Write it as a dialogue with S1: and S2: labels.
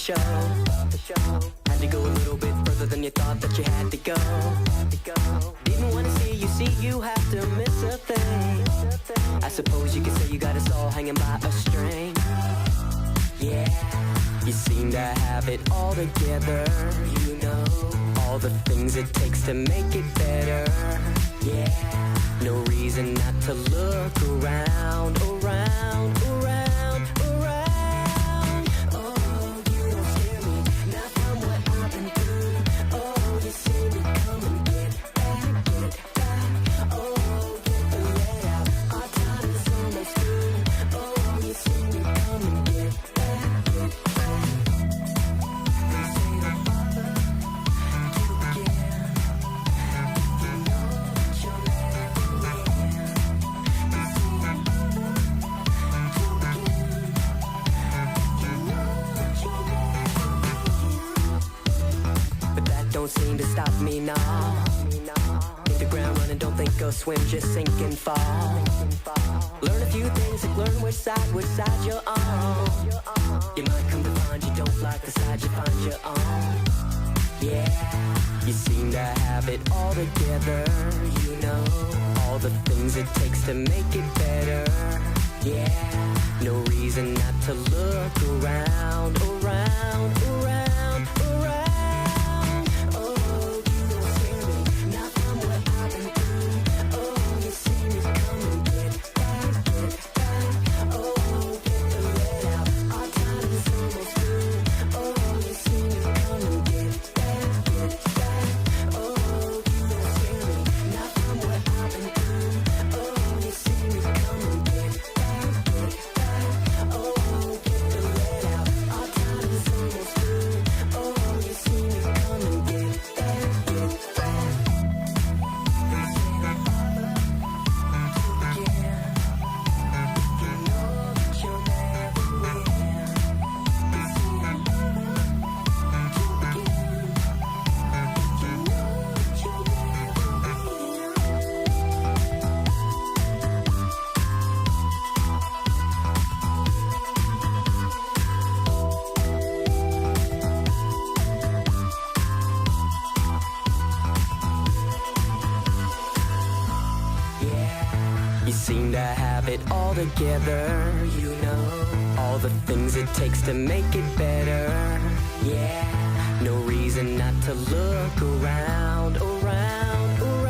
S1: show. Had to go a little bit further than you thought that you had to go. Didn't wanna see you have to miss a thing. I suppose you could say you got us all hanging by a string. Yeah, you seem to have it all together. You know all the things it takes to make it better. Yeah, no reason not to look around, around, around, around. Oh, you don't scare me, not from what I've been through. Oh, you see me come and get back. Oh, get the let out, our time is almost through. Oh, you see me come and get back, get back. They say the mother to begin. You know that you'll never win. They say the mother to begin. You know that you'll never win. But that don't seem to stop me now. Hit the ground running, don't think go swim, just sink and fall. Learn a few things, like learn which side you're on. You might come to find you don't like the side you find you're on. Yeah, you seem to have it all together. You know all the things it takes to make it better. Yeah, no reason not to look around, around, around, around. Oh, you don't scare me, not from what I've been through. Oh, you see me come and get back, get back. Oh, get the let out, our time is almost through. Oh, you see me come and get back, get back. Oh, you don't scare me, not from what I've been through. Oh, you see me come and get back, get back. Oh, get the let out, our time is almost through. Oh, you see me come and get back, get back. They say the mother to begin. You know that you'll never win. They say the mother to begin. You know that you'll Yeah, you seem to have it all together. You know all the things it takes to make it better. Yeah, no reason not to look around, around, around.